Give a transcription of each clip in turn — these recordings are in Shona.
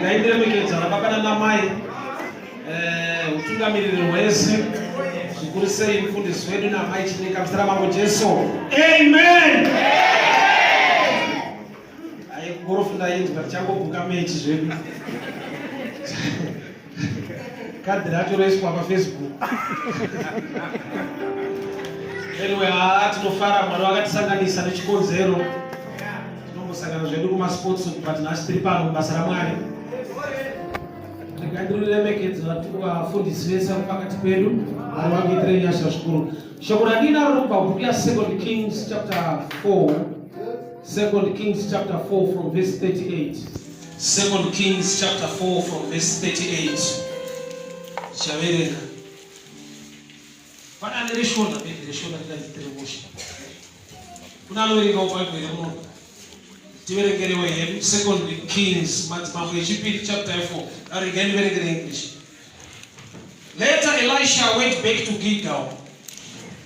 ndairemekedza baba namai utungamiriri wese zvikuru sei mufundisi wedu namai chinika muzita ramambo Jesu. Amen. Kurofunda yinzwa changobuka mechi zvedu kadhi racho roiswa paFacebook. Anyway, tinofara Mwari wakatisanganisa nechikonzero. Tinombosangana zvedu kumasports but nhasi tiri pano mubasa raMwari. Ndikadiremekedza vafundisi vese pakati pedu. Mwari wangoitirei nyasha zvikuru. Shoko radinaro kubva kubhuku ya2 Kings chapter 4. 2 Kings chapter 4 from verse 38. 2 Kings chapter 4 from verse 38. Shaverenga. Pana nereshona nereshona ndaziteremusha. Kuna lowerenga uBhayibheri muno. Tiverengerewe hedu 2 Kings mambo yechipiri chapter 4. Arigani verengere English. Later Elisha went back to Gilgal,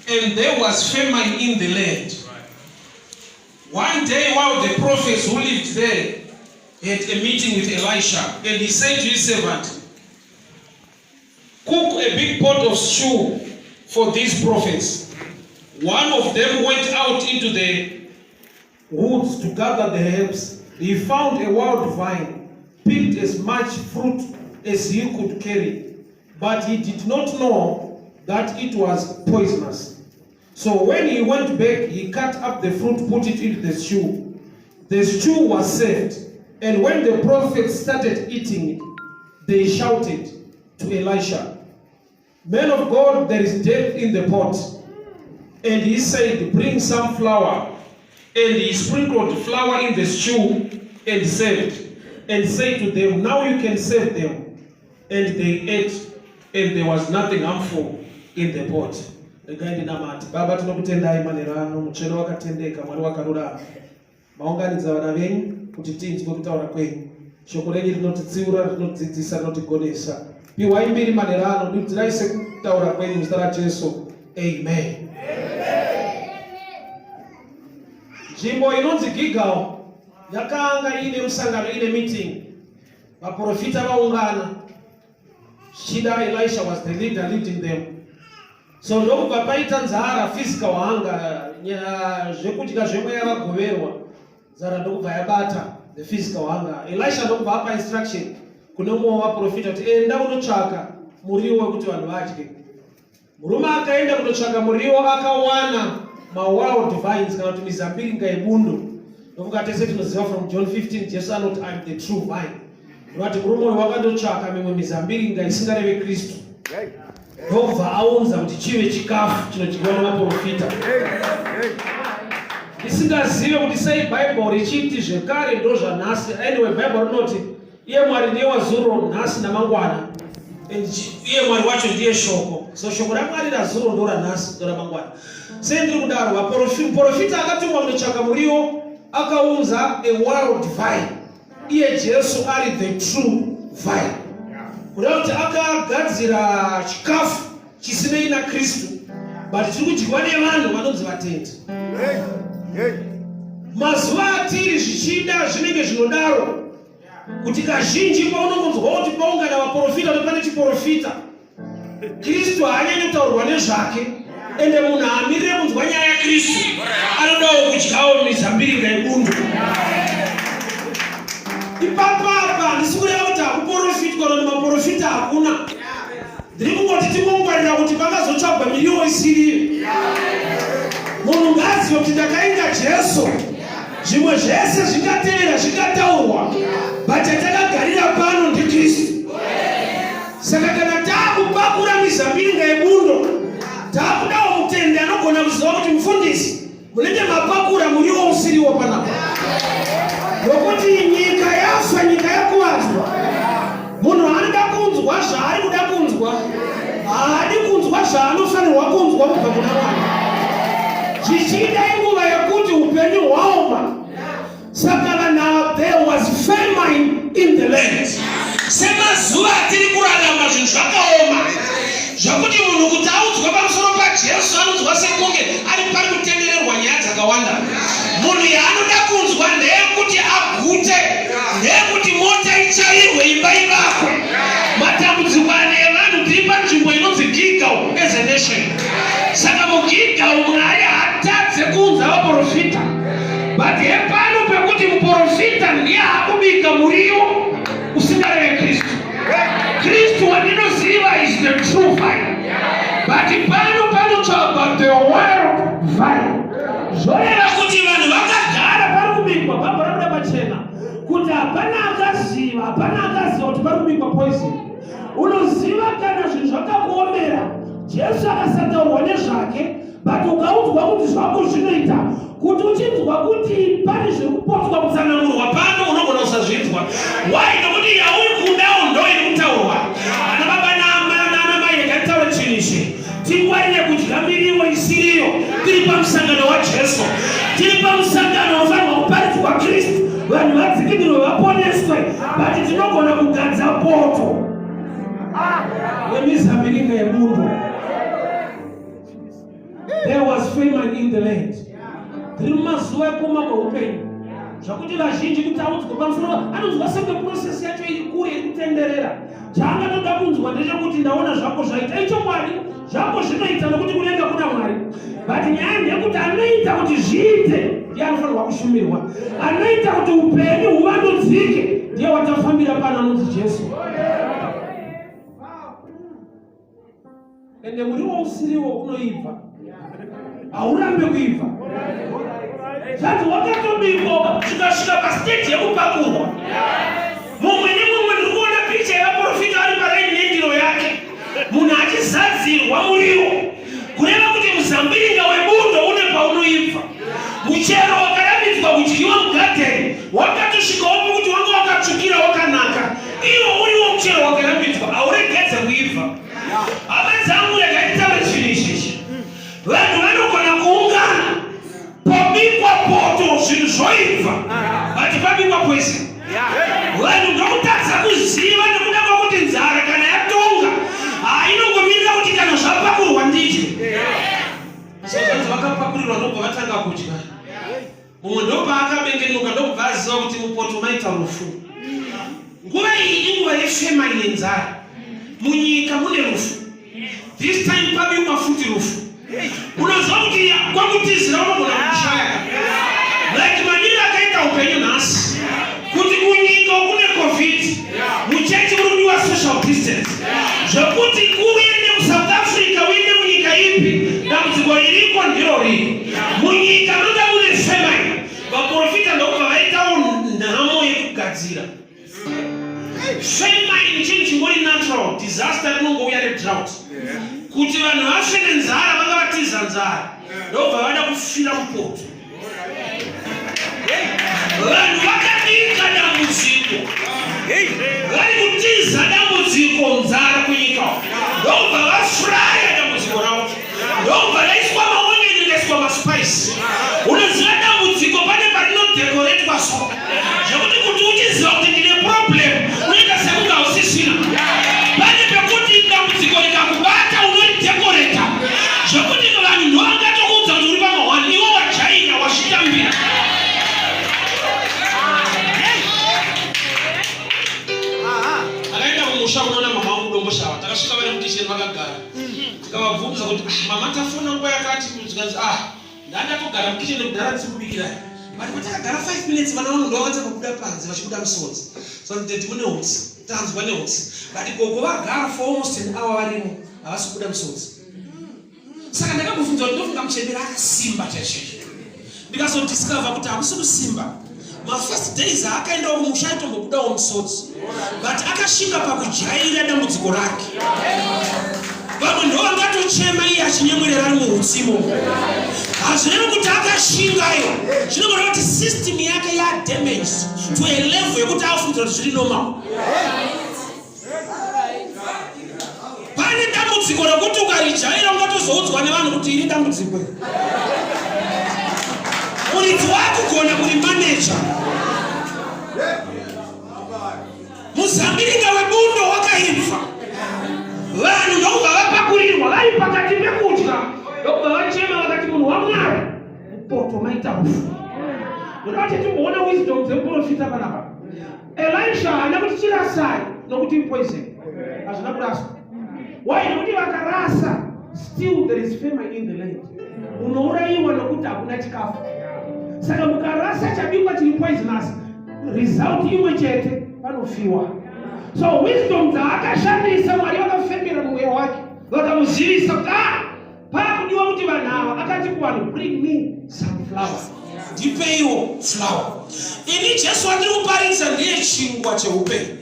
and there was famine in the land. One day while the prophets who lived there had a meeting with Elisha, and he said to his servant, "Cook a big pot of stew for these prophets." One of them went out into the woods to gather the herbs. He found a wild vine, picked as much fruit as he could carry, but he did not know that it was poisonous. So when he went back, he cut up the fruit, put it into the stew. The stew was served, and when the prophets started eating it, they shouted to Elisha, "Man of God, there is death in the pot." And he said, "Bring some flour." And he sprinkled flour in the stew and served, and said to them, "Now you can serve them." And they ate, and there was nothing harmful in the pot. Regaindi namati baba tinokutendai manerano mucheno wakatendeka Mwari wakarurama. Maunganidza vana venyu kuti tinzwe kutaura kwenyu. Shoko renyu rinotitsiura, rinotidzidzisa, rinotigonesa. Piwai mbiri manerano dudzirai sekutaura kwenyu muzita raJesu. Amen. Nzvimbo inonzi Gilgal yakanga ine musangano, ine meeting. Vaprofita vaungana. Shida Elisha was the leader leading them. So ndokubva paita nzara physical hunger, zvekudya zvemwe yavagoverwa, nzara ndokubva yabata the physical hunger. Elisha ndokubva apa instruction kune mumwe waprofita kuti enda unotsvaka muriwo wekuti vanhu vadye. Murume akaenda kunotsvaka muriwo, akawana wild vines kana kuti mizambiringa yebundo. Ndokuti tese tinoziva from John 15 Jesu anoti I am the true vine. Ndoti murume uyu wakandotsvaka mimwe mizambiringa isingareve Kristu. Ndobva aunza kuti chive chikafu chinodyiwa navaprofita. Isingazive kuti sei Bhaibheri richiti zvekare ndozvanhasi. Anyway, Bhaibheri rinoti iye Mwari ndiye wazuro, nhasi namangwana. Iye Mwari wacho ndiye shoko. So shoko raMwari razuro ndoranhasi ndoramangwana. Sei ndiri kudaro, vaprofita akatumwa kunotsvaka muriwo, akaunza a wild vine. Iye Jesu ari the true vine. Kuti akagadzira chikafu chisinei naKristu, but chiri kudyiwa nevanhu vanonzi vatendi. Mazuva atiri zvichida zvinenge zvinodaro kuti kazhinji paunongonzwa kuti paungana vaprofita kuti pane chiprofita, Kristu haanyanyi kutaurwa nezvake, ende munhu haamirire kunzwa nyaya yaKristu anodawo kudyawo mizambiringa yebundo. Ipapapa ndisi kureva kuti hakuprofitwa kana maprofita hakuna. Ndiri kungoti timongwarira kuti pangazotsvagwa miriwo isiriyo. Munhu ngaazive kuti ndakainga Jesu, zvimwe zvese zvingatevera zvingataurwa, but chatakagarira pano ndiKristu. Saka kana taakupakura mizambiringa yebundo, taakudawo mutende anogona kuziva kuti mufundisi munenge mapakura muriwo usiriwo panapa. Nokuti nyika yafa, nyika yakuwadzwa. Munhu anoda kunzwa zvaari kuda kunzwa, haadi kunzwa zvaanofanirwa kunzwa kubva kuna Mwari. Zvichida inguva yekuti upenyu hwaoma. Saka vanhu, there was famine in the land. Semazuva atiri kurarama zvinhu zvakaoma, zvakuti munhu kuti audzwa pamusoro paJesu anonzwa sekunge ari pari kutendererwa nyaya dzakawanda. Munhu yaanoda kunzwa ndeyekuti agute, ndeyekuti mota ichairwe Vanoziva is the true vine. But pano the wild vine. Zoera kuti vanhu vakagara pari kubikwa pabharabhuda pachena kuti hapana akaziva kuti pari kubikwa poison. Unoziva kana zvinhu zvakakuomera. Jesu akasataurwa nezvake, but ukaudzwa kuti zvako zvinoita kuti uchinzwa kuti pane zviri kupotswa kutsanangurwa pano unogona kusazvinzwa. Why? Nokuti yauri kudawo ndo iri kutaurwa. Ana baba nana mai yakataura chinizve. Tingwarire kudya miriwo isiriyo. Tiri pamusangano waJesu. Tiri pamusangano unofanirwa kuparidzwa Kristu. Vanhu vadzikinirwe vaponeswe. But tinogona kugadza poto yemizabiringa yebundo. There was famine in the land. Tiri mumazuva ekumama upenyu. Zvakuti vazhinji kuti audzwe pamusoro anonzwa senge process yacho iri kure iri kutenderera. Chaangatoda kunzwa ndechekuti ndaona zvako zvaita ichokwadi. Zvako zvinoita nokuti kulenga kuna Mwari. But nyaya ndeyekuti anoita kuti zviite ndiye anofanirwa kushumirwa. Anoita kuti upenyu huvandudzike ndiye watafambira pano anonzi Jesu. Ende muriwo usiriwo unoibva. Haurambe kuibva. Zvanzi wakatobikwa zvikasvika pastage yekupakurwa. Mumwe nemumwe ndiri kuona picha yevaprofita ari paraini nendiro yake. Munhu achizadzirwa muriwo. Kureva kuti muzambiringa webundo une paunoibva. Muchero wakaramidzwa kudyiwa mugadheni wakatosvikawo pokuti wanga wakatsvukira wakanaka. Iwo uriwo muchero wakarambidzwa hauregedze kuibva. Hama dzangu yakaitaura chinhu ichichi. Vanhu vanogona kuungana pobikwa poto zvinhu zvoibva but pabikwa poison. Vanhu ndokutadza kuziva nekuda kwekuti nzara kana yatonga inongomirira kuti kana zvapakurwa ndidye. Sezvanzi vakapakurirwa ndobva vatanga kudya. Mumwe ndopaakabengenuka ndobva aziva kuti mupoto maita rufu. Nguva iyi inguva yefemani yenzara. Munyika mune rufu. This time pabikwa futi rufu. Unozwa kuti kwakutizira unogona kushaya. Like manira akaita upenyu nhasi. Kuti kunyika kune COVID. Muchechi urudiwa social distance. Zvokuti uende muSouth Africa uende munyika ipi dambudziko ririko ndiro riri. Munyika munoda mune famine. Vaprofita ndokubva vaitawo nhamo yekugadzira. Famine chinhu chingori natural disaster rinongouya redrought. Kuti vanhu vafe nenzara vanga vatiza nzara ndobva vada kufira mupoto. Vanhu vakabika dambudziko vari kutiza dambudziko nzara kunyika ndobva vafuraya dambudziko ravo ndobva raiswa maonyeni raiswa maspice. Unoziva dambudziko pane parinodhekoretwa so zvekuti kuti uchiziva kuti ndine problem unoita sekunge hausisina. Pane pekuti dambudziko rikakubata unoridhekoreta zvekuti vanhu ndovangatokuudza kuti uri pamahwani iwo wajaira washitambira. Akaenda kumusha kunoona mama wangu domboshava takasvika vari mutisheni vakagara tikavabvunza kuti mama tafona nguva yakati tikanzi ndandatogara mukitcheni kudhara tisikubikirai but patakagara 5 minutes vana vangu ndovakatanga kubuda panze vachibuda musodzi so ndeti mune hutsi tanzwa nehutsi but koko vagara for almost an hour varimo havasi kubuda musodzi. Saka ndakambobvunza kuti ndofunga muchembera akasimba chaizvozvo ndikazodiscover kuti hakusi kusimba. Mafirst days akaendawo kumusha aitombobudawo musodzi but akasvika pakujaira dambudziko rake. Vamwe ndovangatochema iye achinyemwerera ari muhutsimo. Hazvirevi kuti akashingayo zvinogona kuti system yake yadamaged to a level yekuti afungira kuti zviri normal. Pane dambudziko rokuti ukarijaira ungatozoudzwa nevanhu kuti iri dambudziko. Muridzi wakugona kuri manager. Muzambiringa webundo wakaibva. Vanhu ndokubva vapakurirwa vari pakati pekudya ndokubva vachema vakati munhu waMwari mupoto maita rufu. Ndinoti timboona wisdom dzemuprofita panapa. Elisha haana kuti chirasai nokuti poison. Hazvina kuraswa. Why? Nokuti vakarasa still there is famine in the land. Unourayiwa nokuti hakuna chikafu. Saka mukarasa chabikwa chiri poisonous result imwe chete panofiwa. So wisdom dzaakashandisa Mwari vakafema mtero wake vakamuzivisa kuti pakudiwa kuti vanhu ava akati kuvanhu, bring me some flour, ndipeiwo flour. Ini Jesu andiri kuparidza ndiye chingwa cheupenyu.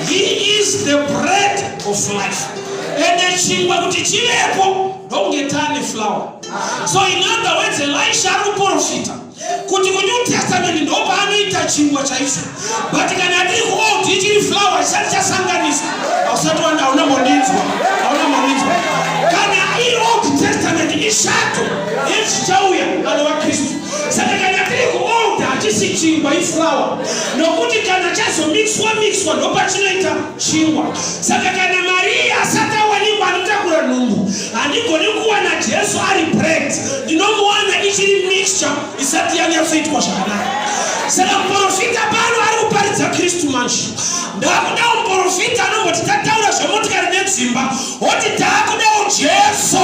He is the bread of life. Ende chingwa kuti chivepo ndongetane flour. So in other words, Elisha ari kuprofita kuti kuNew Testament ndo paanoita chingwa chaicho, but kana tiri kuold ichiri flour chisati chasanganisa, ausati wanda hauna mondinzwa. Kana iri Old Testament ishato ichichauya vanhu vaKristu. Saka kana tiri kuold hachisi chingwa iflour, nokuti kana chazomixwa ndo pachinoita chingwa. Saka kana Maria asati awanikwa anotakura nhumbu, handigoni kuwana Jesu ari bread, ndinomuwana ichiri mixture isati yanyatsoitwa zvakanaka. Saka muprofita pano ari kuparidza Kristu manje. Ndakudawo muprofita anongoti tataura zvemotikari nedzimba, oti taakudawo Jesu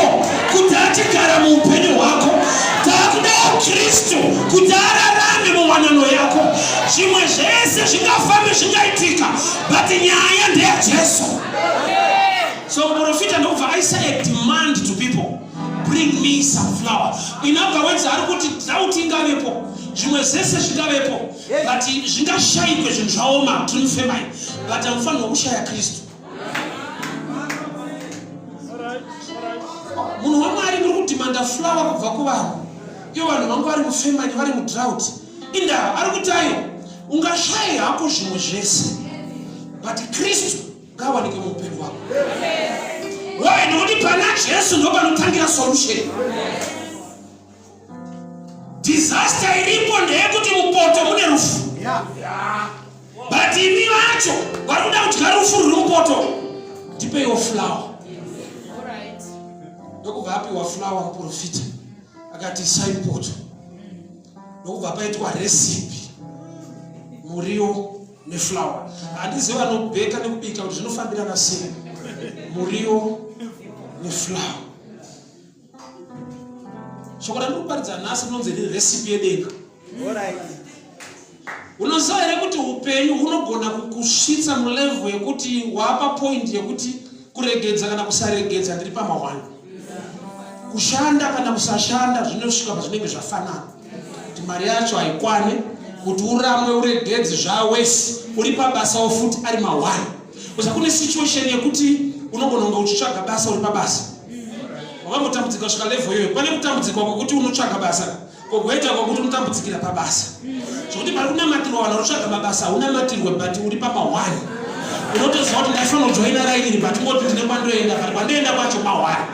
kuti atigara muupenyu hwako, taakudawo Kristu kuti ararame muwanano yako. Zvimwe zvese zvingafambe zvingaitika, but nyaya ndeyaJesu. So muprofita ndobva aisa a demand to people, bring me some flour. In other words, ari kuti dauti ngavepo, zvimwe zvese zvingavepo, but zvingashayikwe zvinhu zvaoma tunifemai, but amufanirwa kushaya Kristu. Munhu waMwari muri kudhimanda flour kubva kuvanhu, ivo vanhu vangu vari mufemai vari mudrought. Inda ari kuti ayo ungashaye hako zvimwe zvese, but Kristu ngawanike muupenyu hwako. Wewe ndokuti pana Jesu ndo panotangira solution. Disaster iripo ndeyekuti mupoto mune rufu. But imi vacho vari kuda kudya rufu ruri mupoto, ndipeiwo flour. Ndokubva apiwa flour muprofita akati isai poto. Ndokubva paitwa recipe, muriwo neflour. Handizivi vanobheka nekubika kuti zvinofambirana sei, muriwo neflour. Shoko randiri kuparidza nhasi rinonzi recipe yedenga. Unoziva here kuti upenyu hunogona kukusvitsa mulevel yekuti wapa point yekuti kuregedza kana kusaregedza ndiri pamahwani. Kushanda kana kusashanda zvinosvika pazvinenge zvafanana. Kuti mari yacho haikwane, kuti uramwe uregedze zvawese, uri pabasa futi ari mahwani. Kuza kune situation yekuti unogona kunge uchitsvaga basa uri pabasa. Wakambotambudzika kusvika level iyoyo. Pane kutambudzika kwekuti unotsvaga basa, kwogoita kwekuti unotambudzikira pabasa. Zvokuti pari kunamatirwa vanhu vanotsvaga mabasa unamatirwe, but uri pamahwani. Unotoziva kuti ndaifanira kujoina raini, but ungoti ndine kwandoenda, pari kwandoenda kwacho mahwani.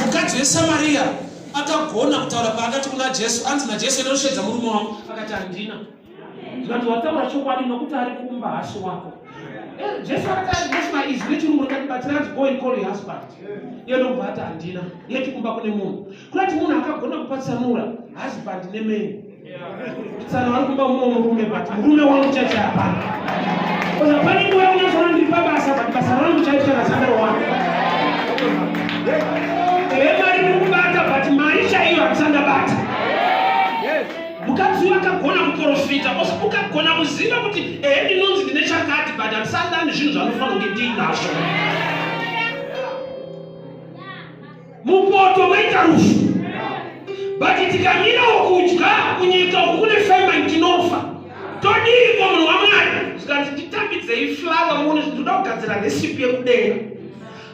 Mukadzi weSamaria akagona kutaura paakati kuna Jesu, anzi naJesu inoshedza murume wako, akati handina. Ndikati wataura chokwadi nokuti ari kumba hasi wako. Jesu akati Mosma is literally but let's go and call your husband. Iye ndobva ati handina. Iye chikumba kune munhu. Kunati munhu akagona kupatsanura husband nemeni. Tsana vari kumba mumwe murume, but murume wangu chacho hapana. Koza pane nguva unozoona ndiri pabasa, but basa rangu chaito rasandaro wangu. Mari muri kubata, but mari chaiyo hatisandabata. Mukadzi akagona kuprofita, ukagona kuziva kuti ndinonzi ndine chakati, but hatisandani zvinhu zvanofanira kunge ndinazvo. Mupoto maita rufu, but tikamirawo kudya kunyika uku kune famine tinofa. Todiko munhu waMwari, zvikati titambidzei flour muone ndoda kugadzira recipe yekudenga.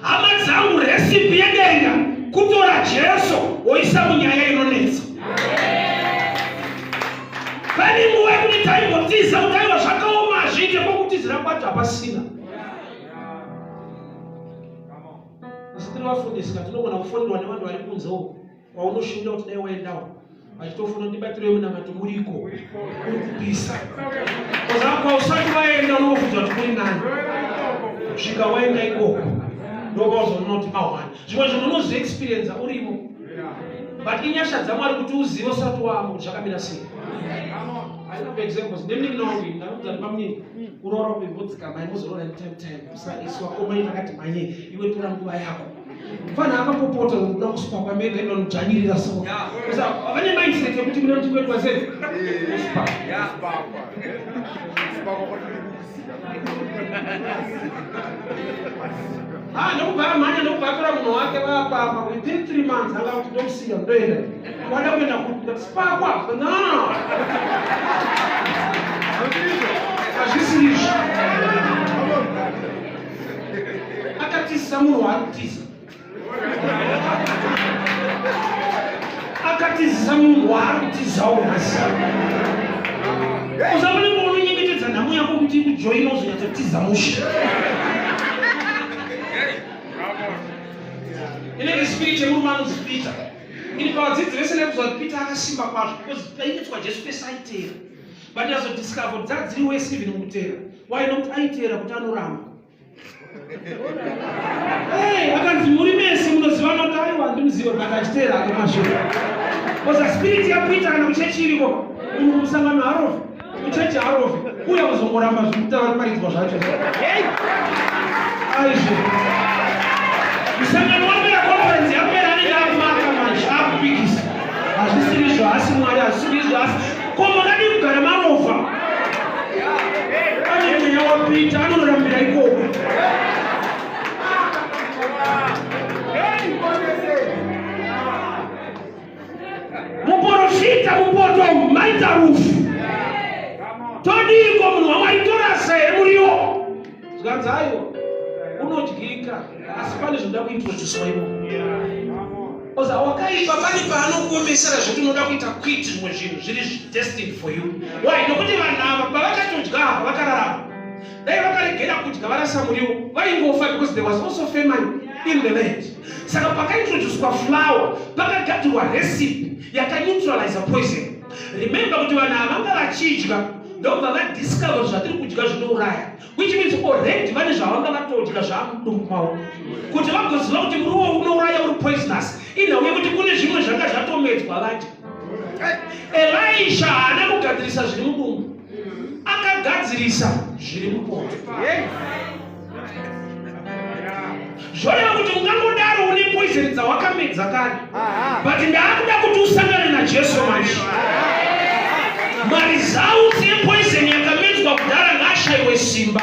Hama dzangu recipe yedenga kutora Jesu woisa munyaya inonetsa. Pani nguva yekuti taimbotiza kuti aiwa zvakaoma zvite kwokutizira kwacho hapasina. Tiri vafundisi tinogona kufonderwa nevanhu vari kunze uko waunoshinda kuti dai waendawo vachitofuna kuti dibatiro yemunamato muriko uri kupisa. Kozakwa usati waenda unobvunza kuti muri nani, svika waenda ikoko ndokauzoona kuti mahwani. Zvimwe zvinhu unozoexperience urimo, but inyasha dzaMwari kuti uzive usati wamo kuti zvakamira sei. For example, ndemini nawo ndakudza pamwe unoora kubvunzika mai muzorora time usaiswa koma inakati manye iwe tora nguva yako. Fana akapopota kuda kusupa pamega ino ndzvanyirira so. Saka vane mindset yekuti mina ndikwetwa sei. Nokubva mhanya nokubvatora munhu wake vapapa within 3 months anga kuti ndokusiya ndoenda wada kuenda spakwa hazvisizvo akatizisa munhu waarikutiza akatizisa munhu waarikutizawo nhasi usaoneka unonyengetedza nhamu yako kuti ikujoina uzonyatsotiza musha inenge spirit yemurume anonzi Peter. Ini pavadzidzi vese nekuzva kuti Peter akasimba kwazvo because painetswa Jesu pese aiteera but azodiscover kuti dzadziri wese even mukuteera why nokuti aiteera kuti anoramba akanzi muri mese munozivana kuti aiwa ndimuziva but achiteera ake mashoko because spirit yaPeter kana kuchechi iriko musangano harovi kuchechi harovi uya kuzongoramba zvekutaparidzwa zvacho aizvo musangano wapera conference yapera anenge akumaka manje akupikisa hazvisirizvo asi mwari hazvisirizvo asi ko makadi kugara marovha ane mweya waPeter anonorambira ikoko muprofita mupoto maita rufu todiko munhu wamwaitora sei muriwo zvikanzi aiwa unodyika asi pane zvoda kuintroducewa imo oza wakaipa pane paanokuomesera zvekuti unoda kuita quit zvimwe zvinhu zviri destined for you why nokuti vanhu ava pavakatodya apa vakararama dai vakaregera kudya varasa muriwo vaingofa because there was also famine in the land saka pakaintroducwa flour pakagadzirwa recipe yakaneutralize poison remember kuti vanhu ava vanga vachidya ndobva vadiscover zvatiri kudya zvinouraya which means already vane zvavanga vatodya zvamudumbu mavo kuti vagoziva kuti muriwo unouraya uri poisonous inhauye kuti kune zvimwe zvanga zvatomedzwa vadya Elisha haana kugadzirisa zviri mudumbu akagadzirisa zviri mupoto zvoreva kuti ungangodaro une poison dzawakamedza kare but ndaakuda kuti usangane naJesu manje marizauti epoison yakamedzwa kudhara ngaashayiwe simba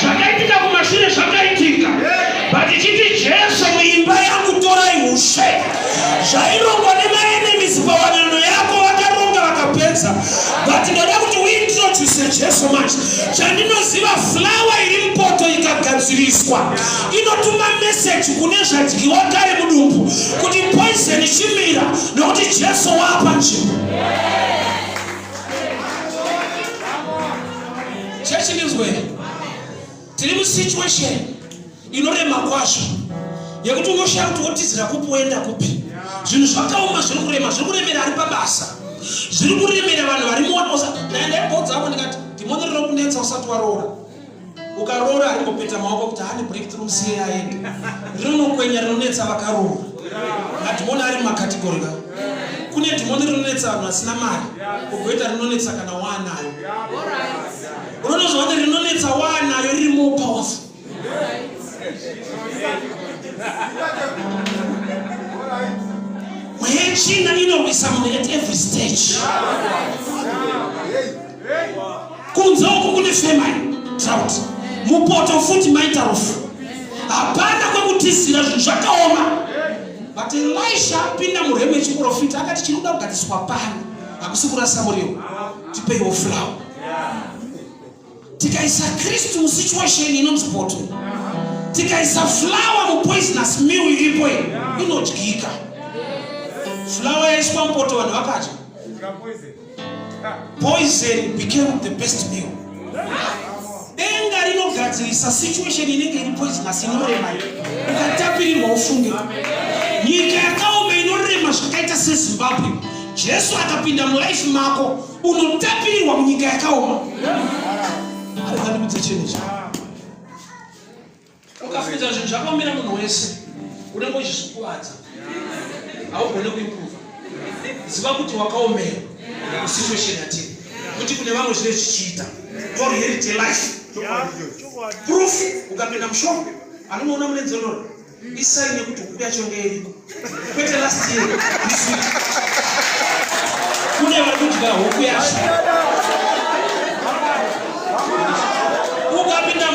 zvakaitika kumashure zvakaitika but ichiti Jesu muimba yangu torai ushe zvairongwa nemaenemies pawanano yako vakaronga vakapedza but ndoda kuti uintroduce Jesu manje chandinoziva flower iri mupoto ikagadziriswa inotuma message kune zvadyiwa kare mudumbu kuti poison ichimira nokuti Jesu wapa nzvimbo Church in Israel, tiri musituation inorema kwazvo yekuti unoshaya kuti wotizira kupi woenda kupi zvinhu zvakaoma zviri kuremera ari pabasa zviri kuremera vanhu vari muonosa ndaibodzapo ndikati dhimoni rino kunetsa usati waroora ukaroora aringopeta maoko kuti hani breakthrough siye aende rinokwenya rinonetsa vakaroora madhimoni ari mumakategorika kune dhimoni rinonetsa vanhu vasina mari kugoita rinonetsa kana waanayo unonozvaona rinonetsa waanayo riri more powerful mwechina inorwisa munhu at every stage kunze uku kune famine drought mupoto futi maita rufu hapana kwekutizira zvinhu zvakaoma but Elisha apinda muremu yechiprofita akati chinoda kugadziswa pano hakusi kurasa muriwo tipeiwo flower tikaisa Kristu musituation inonzi poto tikaisa flower mupoisonous meal iripo inodyika flower yaiswa mupoto vanhu vakadya poison became the best meal denga rinogadzirisa situation inenge iri poisonous inorema ukatapirirwa ufunge nyika yakaoma inorema zvakaita seZimbabwe Jesu akapinda mulife mako unotapirirwa munyika yakaoma ukafudza zvinhu zvakaomera munhu wese unenge uchizvikuwadza haugone kuimprova ziva kuti wakaomera musituation yatiri kuti kune vamwe zvine zvichiita reality life proof ukapinda mushonga anoona mune nzororo isaini yekuti huku yacho ngeiriko kwete last year this week kune vari kudya huku yacho ukapinda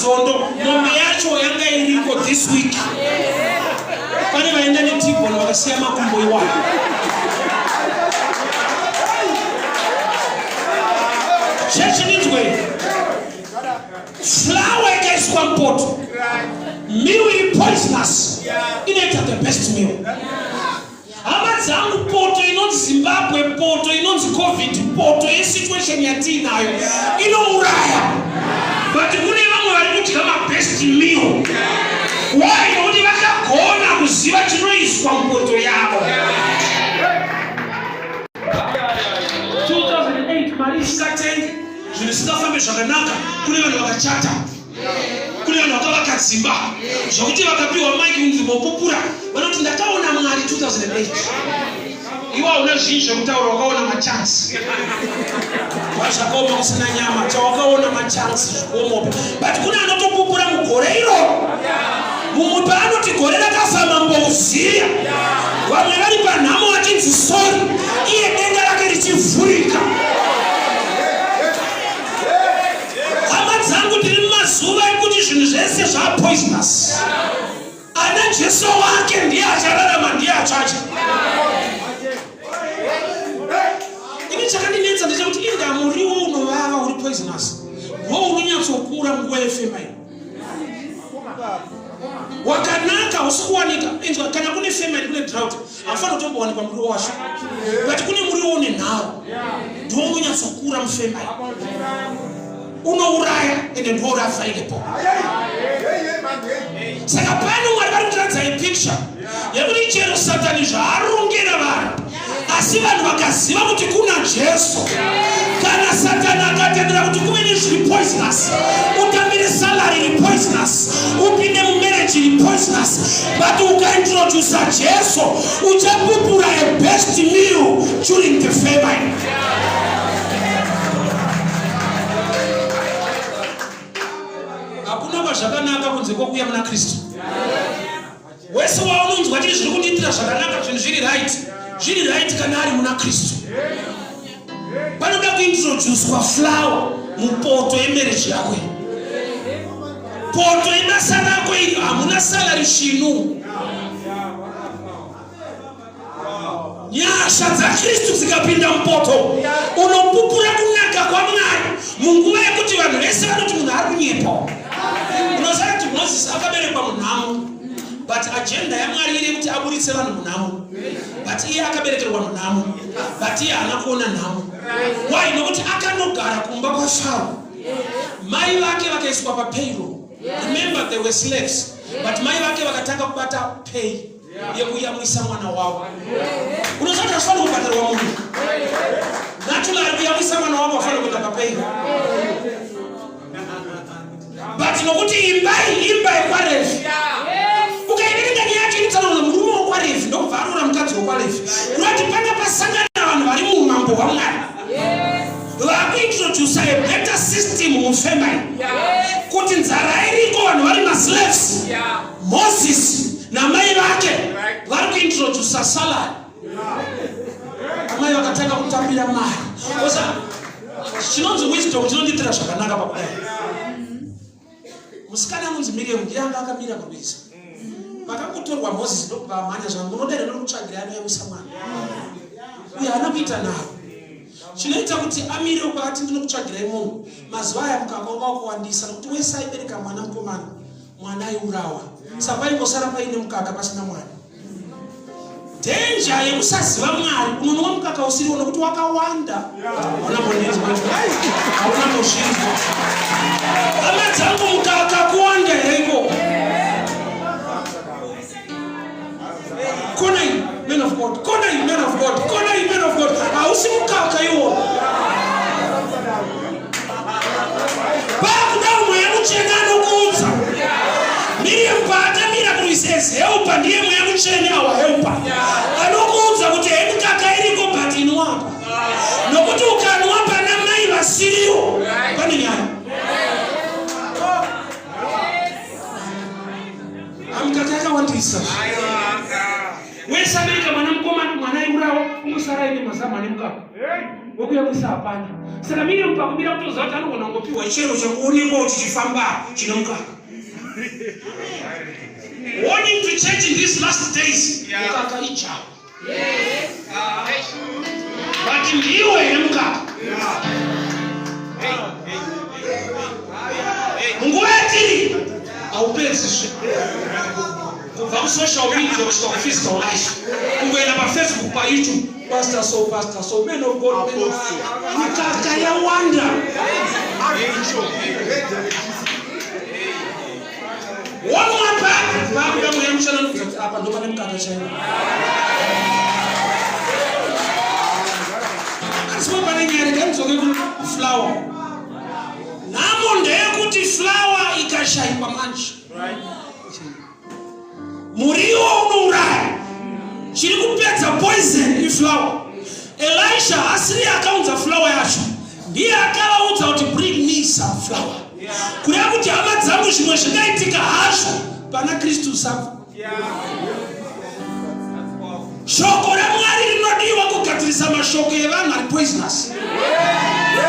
mazondo mombe yacho yanga iriko this week. Pane vaenda netibhono vakasiya makumbo iwayo. Church needs way. Flour ikaiswa mpoto. Meal is poisonous. Inaita the best meal. Amadzangu poto inonzi Zimbabwe poto inonzi COVID poto situation yatinayo inouraya. But kune vamwe vari kudya ma best meal. Why? Nokuti vakagona kuziva chinoiswa mupoto yavo. 2008 mari isikatengi zvinhu zvisingafambe zvakanaka. Kune vanhu vakachata, kune vanhu vakavaka dzimba zvokuti vakapiwa maiki kunzi mopupura vanoti ndakaona Mwari 2008. Iwe hauna zvinhu zvekutaura, wakaona machansi. Wazvakaoma kusina nyama, chawakaona machansi zvikuomope. But kuna anotopupura mugore iro. Mumwe paanoti gore rakafamba mbouziya. Vamwe vari panhamo vachinzi sori, iye denga rake richivhurika. Hama dzangu tiri mumazuva ekuti zvinhu zvese zvapoisonous. Ana Jesu wake ndiye achararama, ndiye achacha. Ini chakandinetsa ndechekuti inga muriwo unovava uri poisonous ndiwo unonyatsokura munguva yefema iyi. Wakanaka usikuwanika inzwa kana kune fema kune drought afana kutombowanikwa muriwo wacho. But kune muriwo une nharo ndiwo unonyatsokura mufema iyi. Unouraya ende ndiwo urafailepo. Saka pano Mwari vari kutiradza picture yekuti chero Satani zvaarongera vanhu, asi vanhu vakaziva kuti kuna Jesu, kana Satani akatendera kuti kuve nezviri poisonous, utambire salary iri poisonous, upinde mumarriage iri poisonous, but ukaintroduce Jesu uchapupura a best meal during the famine. Hakuna zvakanaka kunze kwokuya muna Kristu. Wese waunonzwa kuti zviri kundiitira zvakanaka, zvinhu zviri right kana ari muna Kristu. Panoda kuintroducewa flour mupoto yemarriage yako. Poto ibasa rako iri hamuna salary shinu. Nyasha dzaKristu dzikapinda mupoto unopupura kunaka kwaMwari munguva yekuti vanhu vese vanoti munhu ari kunyepa. Unoziva kuti Moses akaberekwa munhamo, but agenda yaMwari iri kuti aburitse vanhu munhamo. But iye akaberekerwa munhamo, but iye haana kuona nhamo. Why? Nokuti akanogara kumba kwaFaro. Mai vake vakaiswa papayroll. Remember they were slaves, but mai vake vakatanga kubata pay yekuyamwisa mwana wavo. Unoziva kuti asifana kubatirwa munhu. Naturally kuyamwisa mwana wavo afana kuenda papayroll. But nokuti imba yekwaRevi ukainenga nyaya inotsaurwa murume wekwaRevi ndokubva arora mukadzi wekwaRevi. Unoti pana pasangana vanhu vari muumambo hwaMwari vakuintroduce a better system mufamily kuti nzara iriko vanhu vari maslaves. Moses namai vake vari kuintroduce salary. Amai vakatanga kutambira mari. Chinonzi wisdom chinonditira zvakanaka pakudai. Musikana anonzi Miriam ndiyanga akamira kurwisa. Pakakutorwa Moses ndokubva amhanya zvangu unodere nokutsvagira anoyamwisa mwana. Uye haana kuita nawo. Chinoita kuti amire kwakati ndinokutsvagirai munhu. Mazuva aya mukaka wanga wakuwandisa nokuti wese aibereka mwana mukomana, mwana aiurawa. Saka paingosara paine mukaka pasina mwana. Danger yekusaziva Mwari unonwa mukaka usiriwo nokuti wakawanda. Hauna monezwa, hauna mozvinzwa. Hama dzangu mukaka kuwanda hereko. Kona iyi man of God, kona iyi man of God, kona iyi man of God. Hausi mukaka iwo. Bakuda mweya muchena anokuudza. Miriam paakamira kurwisa helper ndiye mweya muchena wa helper. Anokuudza kuti mukaka iriko but inwapa. Nokuti ukanwa pana mai vasiriwo pane nyaya. Amukaka yakawandisa. Wese abereka mwana mukomana, mwana aiurawa, kusara ini mazama ni mkaka. Wokuya kusapana. Saka mimi mpakumbira mtu zote anogona ngopiwa chero chakuoneka kuti chifamba chino mkaka. Warning to change in these last days. Mkaka icha. Yes. But ndiwe ni mkaka. Mungu wetu aupezi kwa social media kwa physical life. Mungu ina pa Facebook, pa YouTube. Pastor so men of God. Mkaka ya wonder. One more back. Babu ya mshana nukuta hapa ndo pale mkaka chana. Asema pale nyari kama sogeku flower. Namo ndeye kuti flower ikashaipa manchi. Right. Muriwo unouraya. Chiri kupedza poison iflower. Elisha asiri akaunza flower yacho. Ndiye akavaudza kuti bring me some flower. Kuya kuti hama dzangu zvimwe zvingaitika hazvo pana Kristu safa. Shoko raMwari rinodiwa kugadzirisa mashoko evanhu ari poisonous.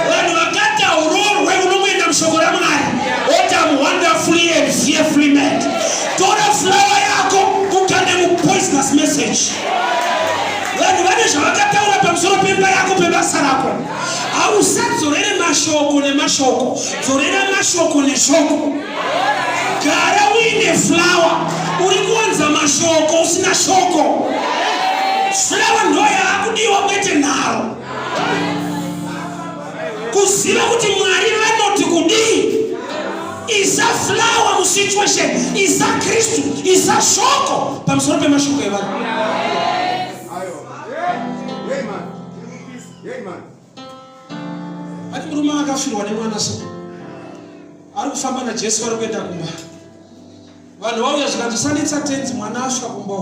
Vanhu vakati aurorwe unomuenda mushoko raMwari. What I'm wonderfully and fearfully made. Tora flower yako ukande mu poisonous message. Vanhu vane zvavakataura pamusoro pemba yako pebasa rako. Ausadzorere mashoko nemashoko. Dzorera mashoko neshoko. Gara uine flower. Uri kuwanza mashoko usina shoko. Flower ndoya akudiwa kwete nharo. Kuziva kuti Mwari vanoti kudii. Isa flower mu situation. Isa Kristu. Isa shoko. Pamusoro pemashoko evanhu. Ati murume akafirwa nemwana so. Ari kufamba naJesu vari kuenda kumba. Vanhu vauya zvikanzi sanditsa tenzi mwana asvika kumba.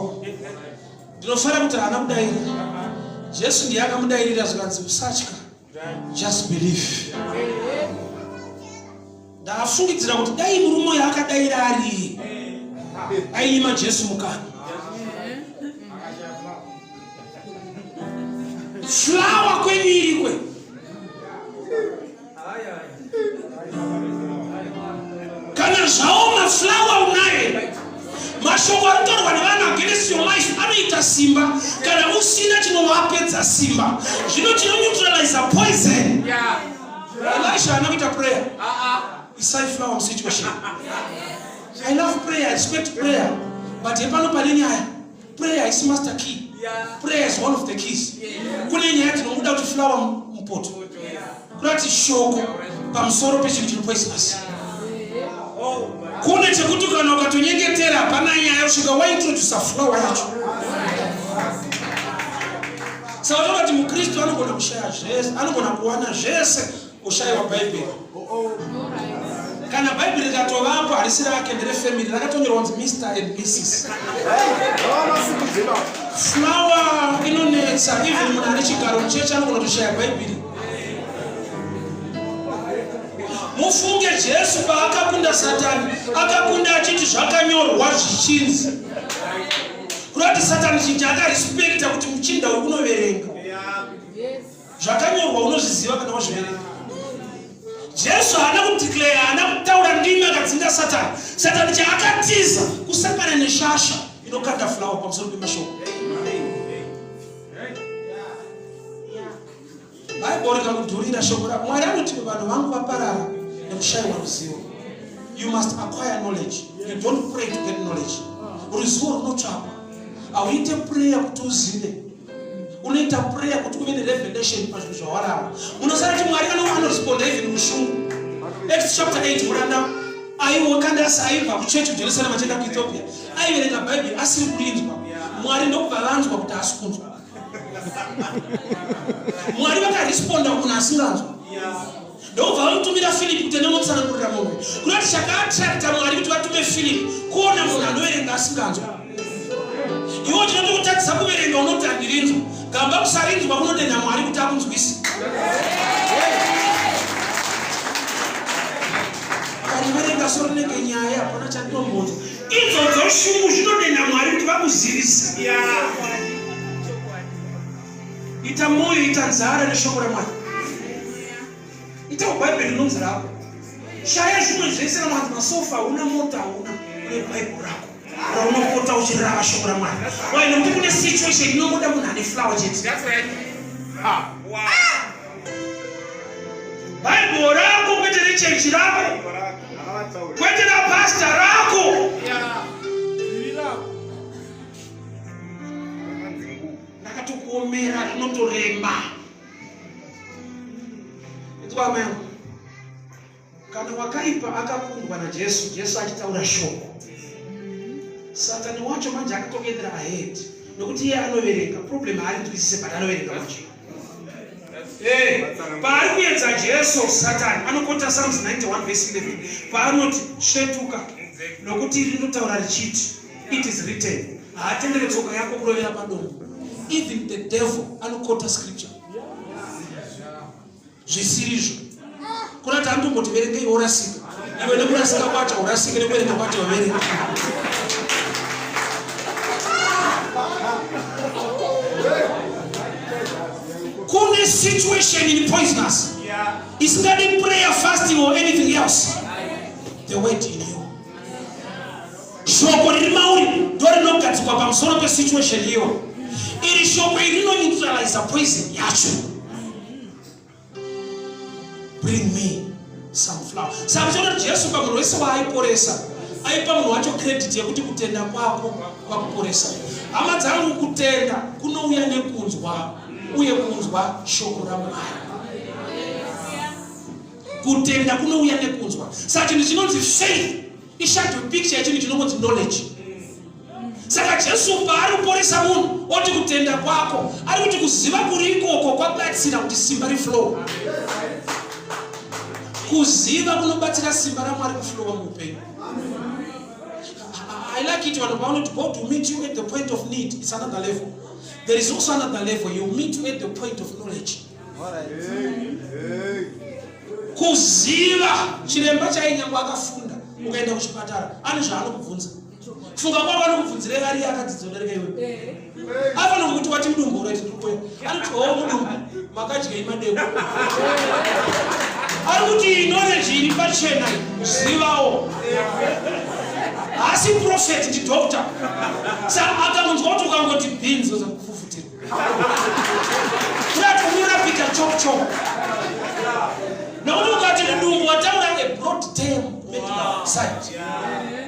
Ndinofara kuti haana kudaira. Jesu ndiye akamudairira zvikanzi usatya. Just believe. Ndafungidzira kuti dai murume uyu akadaira ari ainyima Jesu mukana. Flower kwenyu irikwe. Kana zvaoma flower unaye. Mashoko anotorwa nevanhu against your life anoita simba. Kana usina chinovapedza simba. Zvino chinoneutralize poison. Elisha anoita prayer. Isai flower situation. I love prayer, I respect prayer. But hepano pane nyaya. Prayer is master key. Prayer is one of the keys. Kune nyaya tinomuda kuti flower mupoto. Kurati shoko pamusoro pechinhu chiri poisonous. Kune chekuti kana ukatonyengetera pana nyaya usvika waintroduce flower yacho. Saka kuti mukristu anogona kushaya zvese, anogona kuwana zvese ushayiwa Bhaibheri. Kana Bhaibheri rikatovapo harisi rake nderefamily rakatonyorwa kunzi Mr. and Mrs. Flower inonetsa, even munhu ari chigaro muchechi anogona kutoshaya Bhaibheri. Mufunge Jesu paakakunda Satani, akakunda achiti zvakanyorwa zvichinzi. Kurati Satani chinji akarespekta kuti muchinda uyu unoverenga. Zvakanyorwa unozviziva kana wazviverenga. Jesu haana kudeclare, haana kutaura ndimi akadzinga Satani. Satani chaakatiza kusangana neshasha inokanda flower pamusoro pemashoko. Bhaibheri rikakudhurira shoko rako. Mwari anoti vanhu vangu vaparara nekushayiwa ruzivo. You must acquire knowledge. You don't pray to get knowledge. Ruzivo runotsvakwa. Auite prayer kuti uzive. Unoita prayer kuti uve nerevelation pazvinhu zvawarava. Unosara kuti Mwari anoresponda even mushungu. Acts chapter 8 muranda aiwakanda saibva kuchechi kuJerusarema achienda kuEthiopia. Aiverenga Bhaibheri asiri kurinzwa. Mwari ndokubva vanzwa kuti asi kunzwa. Mwari vakaresponda kumunhu asinganzwa. Ndokubva vamutumira Philip kuti ndamutsanangurira mumwe. Kunoti chakaattracta Mwari kuti vatume Philip kuona munhu anoverenga asinganzwa. Iwo chinotokutadzisa kuverenga unoti handirinzwa. Gamba kusarinzwa kunodenda Mwari kuti akunzwise. Kariverenga soro rinenge nyaya hapana chandinombonza. Idzodzo shungu zvinodenda Mwari kuti vakuzivise. ita moyo itanzara neshoko ramwari. Ita uBhayibheri rinonzi rako. Shaya zvimwe zvese ramwari masofa una mota una Bhayibheri rako. Raunopota uchirava shoko ramwari. Why nokuti kune situation inomuda munhu ane flower chete. That's right. Wow. Bhayibheri rako kwete rechechi rako. Kwete rapasta rako. Nakatokuomera rinotoremba. Amen. Kana wakaipa akakundwa na Jesu achitaura shoko. Satani wacho manje akatongedera ahead. Nokuti iye anoverenga. Problem ari twisise but anoverenga wacho. Paari kuedza Jesu Satani anokota Psalms 91 verse 11. Paanoti shetuka nokuti rinotaura richiti it is written. Haatendere tsoka yako kurovera padombo. Even the devil anokota scripture. Zvisirizvo. Kuna tandomboti verengei orasika. Iwe nekurasika kwacho orasika nekuverenga kwacho waverenga. Kune situation in poisonous. It's not in prayer, fasting or anything else. The word in you. Shoko riri mauri ndorinogadzikwa pamusoro pesituation iyo. Iri shoko rino-neutralize poison yacho. Bring me some flour. Saka chona Jesu pamunhu wese waaiporesa aipa munhu wacho credit yekuti kutenda kwako kwakuporesa. Hama dzangu kutenda kunouya nekunzwa uye kunzwa shoko raMwari. Kutenda kunouya nekunzwa. Saka chinhu chinonzi faith ishadow picture yechinhu chinonzi knowledge. Saka Jesu paari kuporesa munhu oti kutenda kwako ari kuti kuziva kuri ikoko kwabatsira kuti simba riflow. Kuziva kunobatsira simba raMwari kuflowa muupenyu. I like it when I want to go to meet you at the point of need. It's another level. There is also another level. You meet you at the point of knowledge. Kuziva chiremba chainyangwa akafunda ukaenda kuchipatara ane zvaanokubvunza. Funga kwako anokubvunzira vari akadzidzondereka iwe. Afana kuti wati mudumbu uri tikuya. Anoti oh mudumbu makadya imadeko. Ari kuti knowledge iri pachena zivawo. Asi prophet ndi doctor. Saka akamunzwa kuti ukangoti beans uzakufufutira. Kuti umurapika chop chop. Nokuti ukati mudumbu wataura broad term medical side.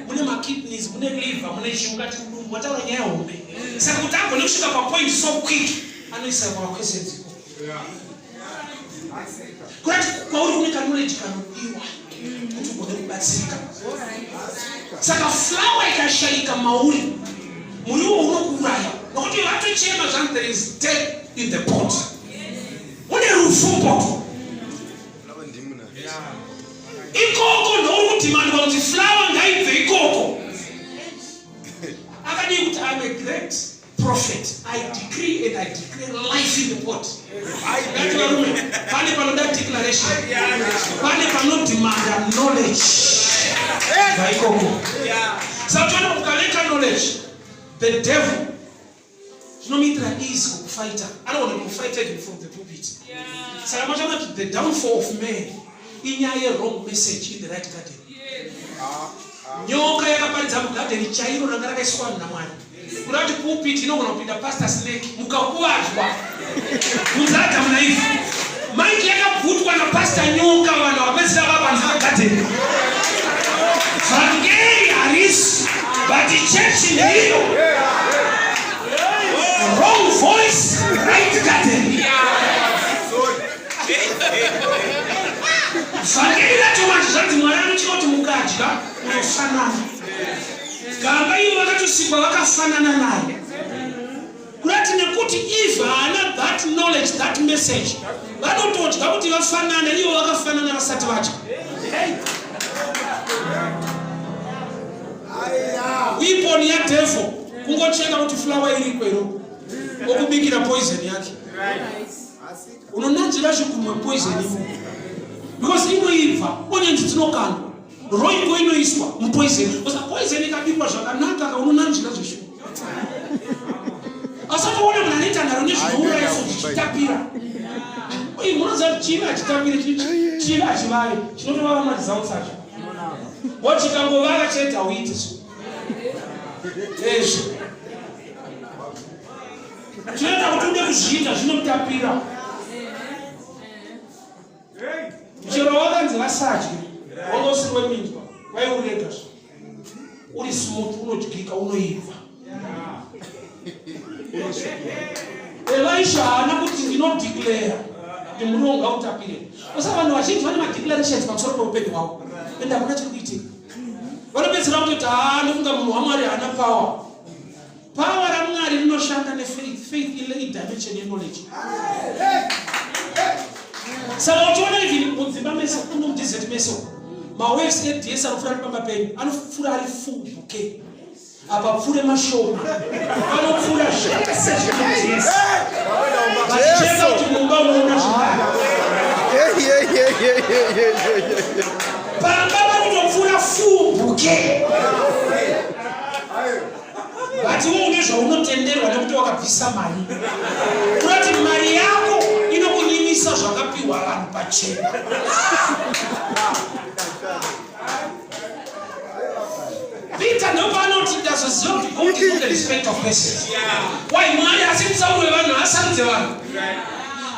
Mune makidneys, mune liver, mune chingati mudumbu wataura nyaya hombe. Saka kuti agone kusvika papoint so quick anoisa kwakwesenziko. Kurati kwauri kune knowledge kanodiwa kuti ugone kubatsirika. Saka flower ikashayika mauri muriwo unokuraya nokuti vatochema zvanzi there is death in the pot. Mune rufumbo ikoko ndouri kudhimandwa kuti flower ngaibve ikoko. Akadii kuti I'm a great prophet. I decree and I declare life in the pot. Pane panoda declaration. Pane panodimanda knowledge. Vaikoko. Saka ukaleka knowledge. The devil zvinomuitira easy kukufighta. Anoona kufighta even from the pulpit. Saka machana kuti the downfall of man inyaya ye-wrong message in the right garden. Nyoka yakaparidza mugarden chairo ranga rakaiswa naMwari. Kurati pulpit inogona kupinda pastor snake mukakuwadzwa. Muzata munaifu. Mike yakabvutwa na pastor nyoka vanhu vapedzisa vapanza garden. Vangeli harisi but the church in here. Wrong voice, right garden. Vangeli racho vanhu zvanzi Mwari anochoti mukadya unofanana. Gamba ivo vakatosikwa vakafanana naye. Kurati nekuti if haana that knowledge, that message, vanotodya kuti vafanane ivo vakafanana vasati vadya. Weapon yadevil kungocheka kuti flower iri kwero okubikira poison yake. Unonanzira zvikumwe poison imo. Because inoibva onyenzi dzinokandwa. Roingo inoiswa mupoison. Because poison ikabikwa zvakanaka unonanzira zveshu. asatoona munhu anoita nharo nezvinouraya zvichitapira. Munoziva chivi achitapira chivi achivavi chinotovava maresults acho. Chikangovava chete hauiti ezvo. Zvinoita kuti ude kuzviita zvinotapira. Chero wakanzi vasadyi wangosirwe minzwa waiurega uri smooth unodyika unoibva. Elisha haana kuti ndinodeclare kuti muno ngautapire. Saka vanhu vazhinji vane madeclarations pamusoro peupenyu hwavo ende hakuna chiri kuitika. Vanopedzera kutoti ndofunga munhu waMwari haana power. Power raMwari rinoshanda nefaith. Faith ile dimension yeknowledge. Saka uchiona even mudzimba meso kuno mudesert meso mawaves eDS anofura ari pamapenyu anofura ari full bouquet. Apa pfure mashoma anopfura zvese zvinodS vachicheka kuti mumba munoona zvakare. Pamba vanotopfura full bouquet. Bati une zvaunotenderwa nekuti wakabvisa mari. Kurati mari yako inokunyimisa zvakapiwa vanhu pachena. Peter ndopanoti ndazoziva kuti God is not the respect of persons. Why Mwari asimutsaure vanhu asarudze vanhu.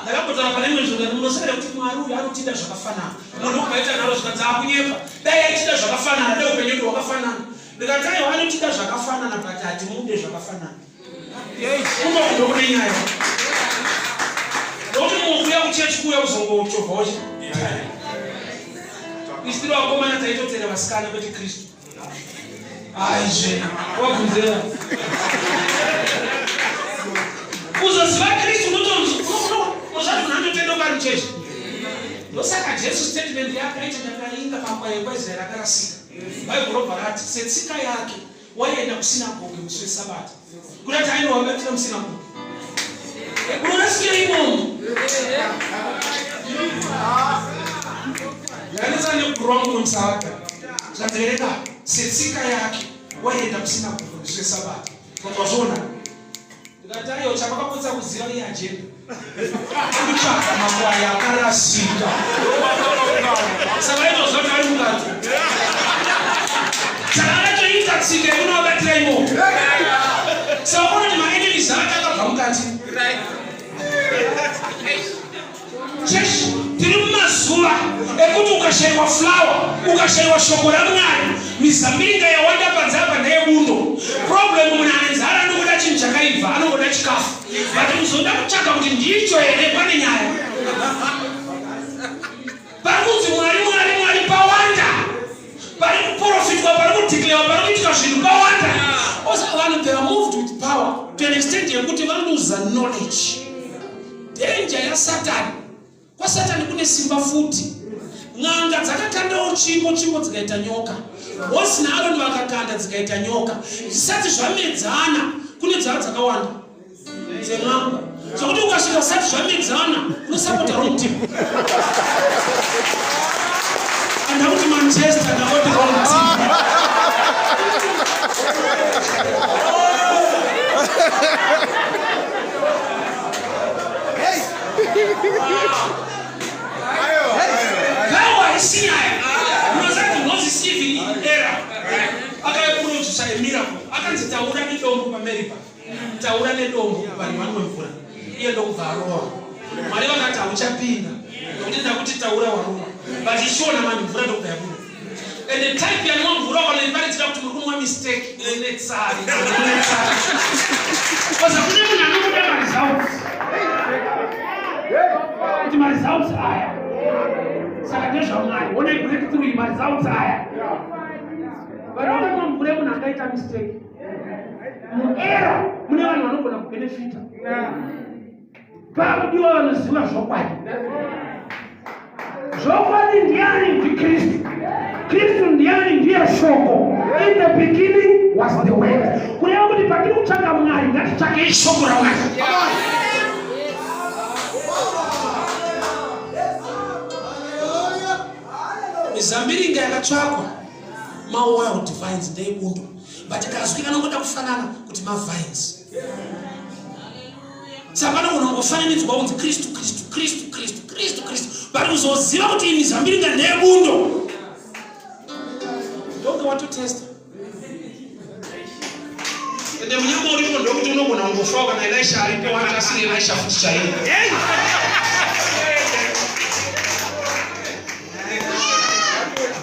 Ndakambotara pane imwe nzvimbo munosara kuti Mwari uyu anotiita zvakafanana. Munhu ukaita nharo zvikadzi akunyepa. Dai achiita zvakafanana dai upenyu hwedu hwakafanana. Ndikati aiwa anotiita zvakafanana but hatimude zvakafanana. Unokundo kune nyaya. Ndokuti mukuya kuchechi kuya kuzongochovha istiri vakomana taitotera vasikana kwete Kristu. Aizve wabvunzera kuzoziva Kristu unotonzvati munhu anotendoka ari muchechi. Ndosaka Jesu statement yake aiti ndakainga pangwaye kwaIsraeri akarasika. Bhaibheri robva rati setsika yake waienda kusinagoge musi weSabata. Kurati ainowabatira musinagoge. Unorasikira imomo. Ndakanetsa nekuru wangu nomusaka. Zvatereka setsika yake waienda kusinagoge musi weSabata. Twazvona. Ndikati aiwa chapakapotsa kuziva iyi ajenda. Kutsvaka mangwai akarasika. Saka inozva kuti ari mukati. Saka anatoita tsika inowabatira imomo. Saka unoti maenemies ake akabva mukati. Chechi tiri mumazuva ekuti ukashayiwa flower ukashayiwa shoko raMwari mizambiringa yawanda padzapa ndeyebundo. Problem munhu ane nzara anoda chinhu chakaibva anoda chikafu. But muzoda kutsvaka kuti ndicho here pane nyaya. Parikunzi Mwari pawanda. Pari kuprofitwa pari kudeclarewa pari kuitika zvinhu pawanda. Also vanhu they are moved with power to an extent yekuti vanoza knowledge. Danger yaSatani. KwaSatani kune simba futi. Ng'anga dzakakandawo chimbo dzikaita nyoka. Hosi naAroni vakakanda dzikaita nyoka. Zvisati zvamedzana kune dzara dzakawanda dzemwanga. Zvokuti ukasvika zvisati zvamedzana unosapota wrong team. Andakuti Manchester ndakoti wrong team. Kawa isinyaya. Unozati Moses Stephen era. Akayeproduce a miracle. Akanzi taura nedombo paMeripa. Taura nedombo vanhu vanomvura. Iye ndokubvarowa. Mwari vakati hauchapinda. Nokuti ndakuti taura warowa. But ishona mani mvura ndokubvarowa. And the type ya mvura vanoparidzira kuti muri kumwa mistake netsari. Kosa kune munhu anokuda maresults. Kuti maresults aya. Saka ndezvaMwari. One breakthrough maresults aya. Vanhu vakamwa mvura munhu akaita mistake. Muera mune vanhu vanogona kubenefita. Pakudiwa vanoziva zvokwadi. Zvokwadi ndiani? NdiKristu. Kristu ndiani? Ndiye shoko. In the beginning was the word. Kureva kuti patiri kutsvaka Mwari ngatitsvake shoko raMwari. Mizambiringa yakatsvakwa ma-wild vines ndeyebundo. But ikazwika nongoda kufanana kuti ma-vines. Saka unongofananidzwa kunzi Kristu Kristu Kristu Kristu Kristu Kristu. Bari kuzoziva kuti ini Zambiringa ndebundo. Don't want to test. Ende munyama uripo ndokuti unogona kungofa kana Elisha aripo wachasiri Elisha futi chaini.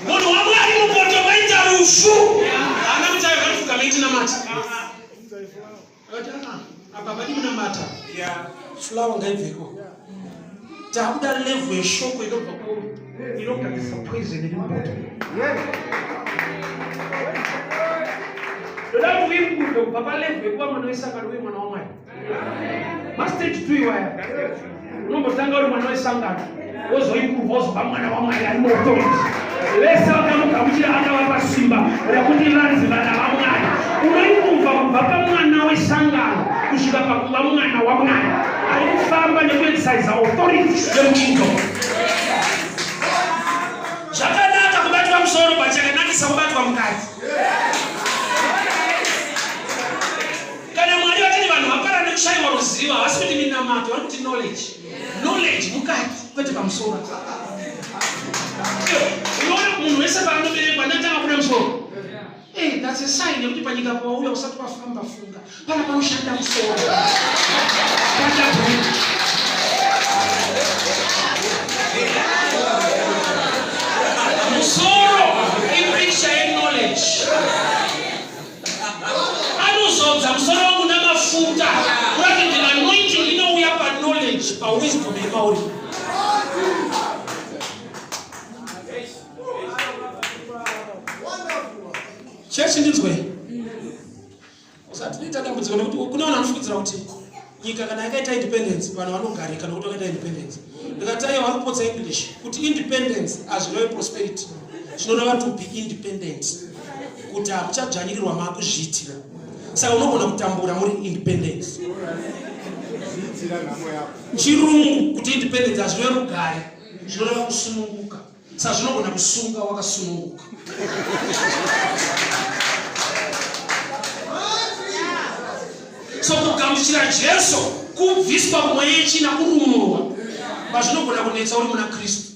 Munhu waMwari mupoto vaita rufu. Ana mutayo kafuka meiti namata. Apa badi munamata. Flower ngaibveko. Tabuda level yeshoko inobva ku inokabisa poison iri mupoto. Ndoda kuimbudo papa level yekuva mwana wesangano uye mwana waMwari. Mastage 2 iwaya. Unombotanga uri mwana wesangano. Wozoimprove wozoba mwana waMwari ari muauthority. Lesa wakamugamuchira akavapa simba rekuti vanzi vana vaMwari. Unoimprove kubva pamwana wesangano kusvika pakuva mwana waMwari. Ari kufamba nekuexercise authority yemukingdom. Zvakanaka kubatwa musoro pachakanakisa kubatwa mukadzi. Kana Mwari vachiti vanhu vapara nekushayiwa ruzivo havasi kuti minamato, vari kuti knowledge. Knowledge mukadzi kwete pamusoro. Unoona munhu wese paanoberekwa ndatanga kuna musoro. That's a sign yekuti panyika pauya usati wafamba funga. Pana panoshanda musoro. Musoro ipicture ye-knowledge. Anozodza musoro wangu namafuta. Kurati the anointing inouya pa-knowledge, pa-wisdom yemauri. Church ndinzwe. Usati nita dambudziko nekuti kuna vanhu vanofungidzira kuti nyika kana yakaita independence vanhu vanogarika nokuti vakaita independence. Ndikataiwa vari kupotsa English kuti independence hazvireve prosperity. Zvinova to be independent. Kuti hamuchadzvanyirirwa makuzviitira. Saka unogona kutambura muri independence. Chirungu kuti independence hazvireve rugare. Zvinoreva kusununguka. Saka zvinogona kusunga wakasununguka. So kugamuchira Jesu kubviswa kumweya china kurumurwa pazvinogona kunetsa uri muna Kristu.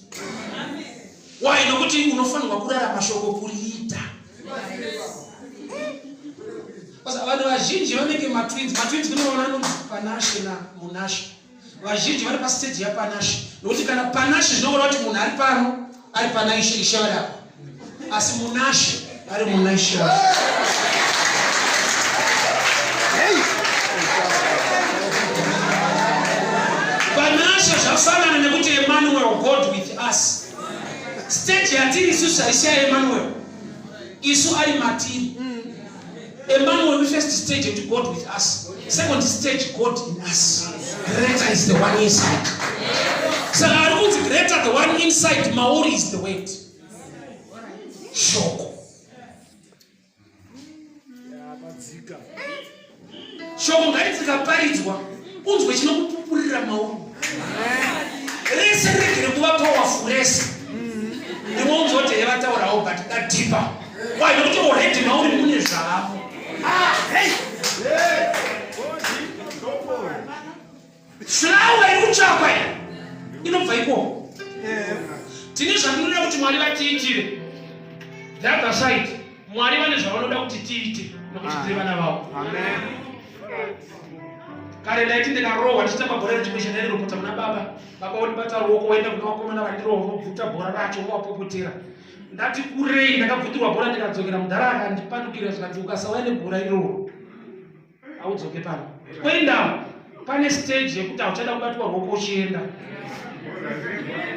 Why? Nokuti unofanirwa kurarama shoko kuriita. Basa vanhu vazhinji vanenge matwins kunoona nonzi Panashi na Munashi. Vazhinji vari pastage yaPanashi. Nokuti kana Panashi zvinogona kuti munhu ari pano ari pana Ishe varapa. Asi Munashi ari muna Ishe varapa. Panashi zvafanana nekuti Emmanuel, God with us. Stage yatiri isu Isaiah Emmanuel. Isu ari matiri. Emmanuel, first stage to God with us. Second stage, God in us. Greater is the one inside. So I would greater the one inside. Maori is the weight. Shoko. Shoko ngaitika paridzwa. Unzwe chinokupupurira Maori. Rese regere kuva powerful rese. Ndimwe kuti yavataurawo but that deeper. Why? Nokuti already Maori mune zvavo. Flower ikutsvakwa inobva ikoko. Tine zvandinoda kuti Mwari vatiitire. The other side, Mwari vane zvavanoda kuti tiite nokuti tiri vana vavo. Kare ndaiti ndikarohwa ndichitamba bhora rechimwe ndariro kupota muna baba. Baba ondibata ruoko waenda kuna vakomana vandirohwa vobvuta bhora racho wapopotera. Ndati kurei ndakabvutirwa bhora ndikadzokera mudhara akandipandukira zvikati ukasauya nebhora iroro audzoke pano. Kwenda pane stage yekuti hauchada kubatwa ruoko uchienda.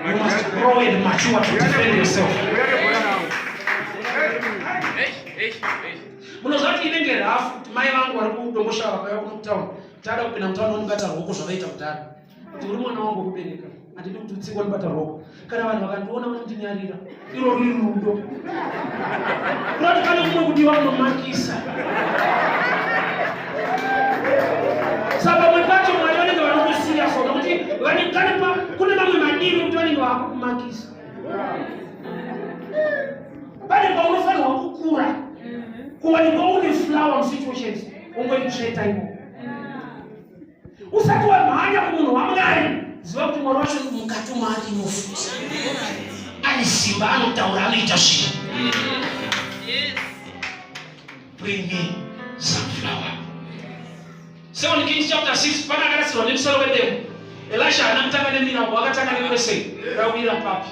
You must grow and mature to defend yourself. Munozva kuti inenge rafu kuti mai vangu vari kudombosha vakauya kuno kutauni. Tada kupinda mutauni unibata ruoko zvavaita kudhara. Kuti uri mwana wangu kubereka. Handidi kuti utsikwe unibata ruoko. Kana vanhu vakandiona vanondinyarira. Iro riri rudo. Kunoti pane kumwe kudiwa kunomakisa. Saka mwe pacho Mwari vanenge vanokusiya so nokuti kune mamwe madini kuti vanenge vakukumakisa. Pane paunofanirwa kukura. Kuwanikwa une flower situations. Ungoikusveta imo. Usati Mwari wacho mukati mwari mufuti. Ani simba anotaura anoita zvinhu. Bring me some flour. 2 Kings chapter 6 pana akarasirwa nemusoro wedemo. Elisha anamutanga nemirauko akatanga nekwese rawira papi.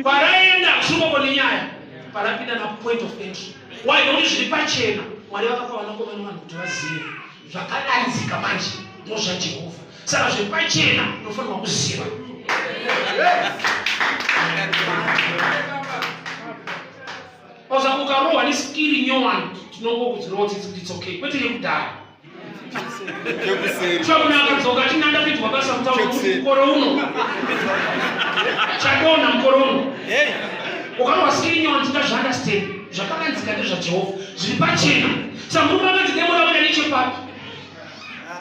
Paraenda kushuko nenyaya parapinda na point of entry. Why don't zviri pachena Mwari vakapa vanakomana vanhu kuti vazive zvakadanzika manje ndozvaJehovha. Saka zviri pachena unofanirwa kuziva. Oza ukarohwa nesikiri nyowani tinongokudzirowa kuti it's okay kwete yekudhara. Chakunaka dzoka chinanda kuitwa basa mutauro mukoro uno. Chadona mukoro uno. Ukarohwa sikiri nyowani tingazviunderstand. Zvakadanzika ndezvaJehovha zviri pachena. Saka murume akati demo rauya nechepapi.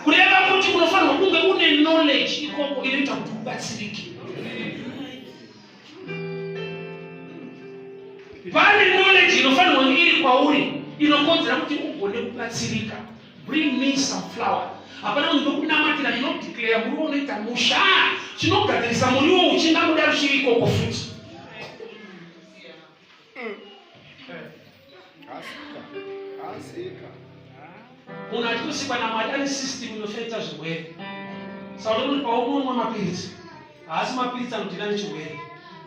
Kureva kuti unofanirwa kunge une knowledge ikoko inoita kuti ubatsirike. Pane knowledge inofanirwa iri kwauri inokonzera kuti ugone kubatsirika. Bring me some flour. Hapana ndokunamatira ndinodeclare muriwo unoita musha chinogadzirisa muriwo uchingamuda rushiri ikoko futi. Munhu achikusikwa naMwari ane system inofeta zvirwere. Saka kuti paunomwa mapiritsi haasi mapiritsi anodhina nechirwere.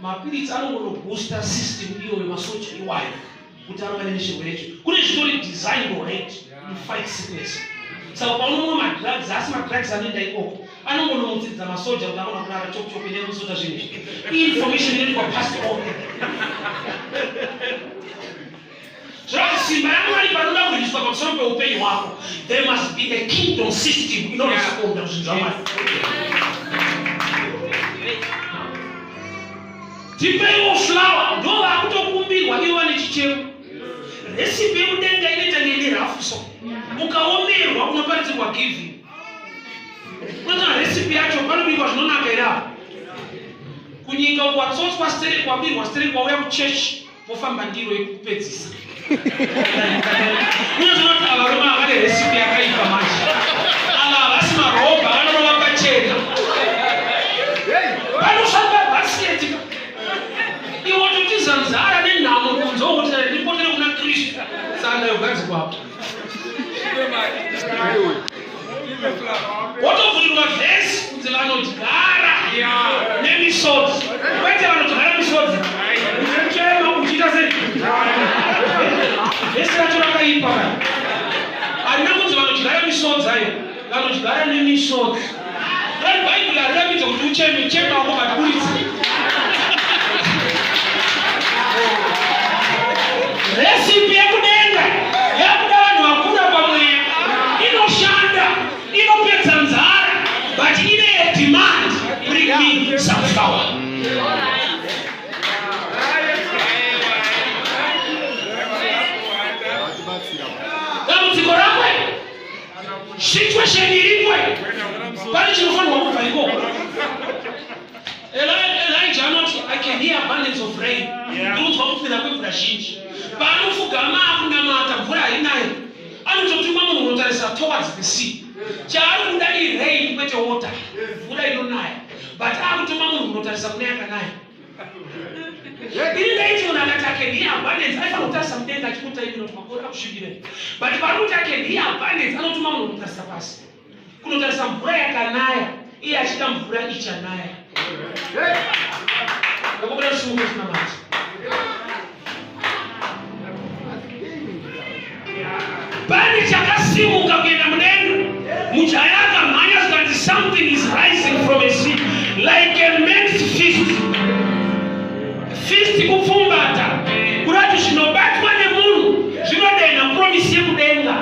Mapiritsi anongonoboosta system iyo yemasoja iwayo kuti anovane nechirwerecho. Kune zvitori designed already to fight sickness. Saka paunomwa madrugs haasi madrugs anoenda ikoko anongonomudzidza masoja kuti anogona kurara chokuchope nemusoja zvinezvi. Information inoitwa passed on. Simba yaMwari panoda kuiswa pamusoro peupenyu hwako. There must be a kingdom system inoita kuonda zvinhu zvaMwari. Tipeiwo flour ndo vakutokumbirwa ivo nechichero. Recipe yemudenga inoita ngenirafu so. Ukaomerwa unoparidzirwa giving. Unoona recipe yacho panobikwa zvinonaka ere apo. Kunyika ukatsotswa stere kwabirwa stere kwauya kuchechi wofamba ndiro yekupedzisa. Unozona avaroma vane recipe yakaipa manje. Ava vasi marobha vanorova pachena. Vanofamba basket. Iwo toti zanzara nenhamo kunzo kuti ndipotere kuna Kristu. Saka yogadzikwapo. Wotovhurirwa vhesi kunzi vanodyara nemisodzi. Kwete vanodyara misodzi. Uchema kuchita sei? Vhesi racho rakaipa. Harina kunzi vanodyara misodzi ayo. Vanodyara nemisodzi. Vari Bhaibheri harirakuita kuti ucheme chema wako maturitsa. Recipe yekudenga yakuda vanhu vakura pamweya inoshanda inopedza nzara but ine a demand. Bring me some flour. Dambudziko rakwe situation irikwe pane chinofanirwa kubva ikoko. Elijah anoti I can hear abundance of rain. Ndinonzwa kufira kwemvura zhinji. Paanofugama akunamata mvura hainayo anototuma munhu unotarisa towards the sea. Chaari kuda rain kwete water mvura inonaya but akutuma munhu unotarisa kune yakanaya. Ini ndaiti munhu akati I can hear abundance aifanira kutarisa mudenga achikuta imi noti makore akusvibire but parikuti I can hear abundance anotuma munhu unotarisa pasi kunotarisa mvura yakanaya iye achida mvura ichanaya. Ndakubuda chisungo china mati. Pani chakasimuka kuenda mudenga. Mujaya akamhanya zikati something is rising from a sea like a man's fist. Fist kupfumbata. Kurati zvinobatwa nemunhu zvinodaina promise yekudenga.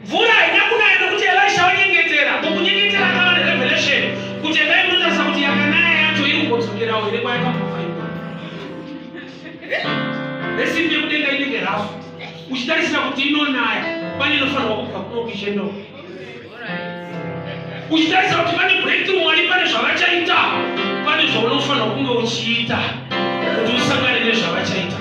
Mvura haina kunaya nokuti Elisha wanyengetera. Mukunyengetera kava nerevelation kuti endai munotarisa kuti yakanaya yacho iri kungodzokerawo ine kwayakambobva ikoko. Recipe yekudenga inenge rafu. Uchitarisira kuti inonaya pane inofanirwa kubva kuno kuchendo. Uchitarisira kuti pane breakthrough Mwari pane zvavachaita pane zvaunofanirwa kunge uchiita kuti usangane nezvavachaita.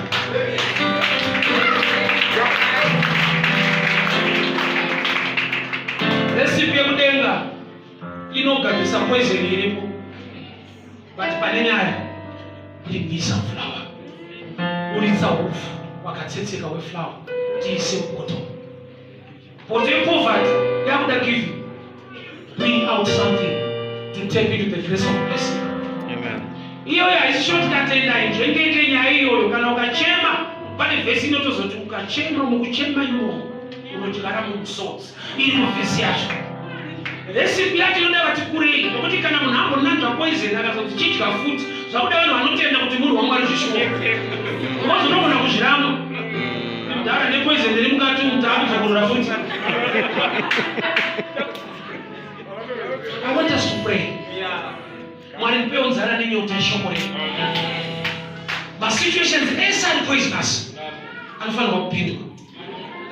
inogadzisa poison iripo, but pane nyaya kuringisa flower, uritsa upfu wakatsetseka weflower tiise poto. Poto yepoverty yakuda giving, bring out something to take you to the place of blessing. Amen. Iyo haisishoti tatenda inzvengete nyaya iyoyo. Kana ukachema pane vhesi inotozoti ukachema mukuchema imomo unotikara mumusodzi iri mavhesi yacho. Recipe yacho inoda vati kurei, nokuti kana munhu ambonanzva poison akazoti chidya futi zvakuda vanhu vanotenda kuti munhu waMwari zvishuwa unozonogona kuzviramba ndara nepoison iri mukati mutaamuzogorora futi. I want us to pray. Mwari mpe unzara nenyota yeshoko refu. Ma situations ese ari poisonous anofanirwa kupindwa,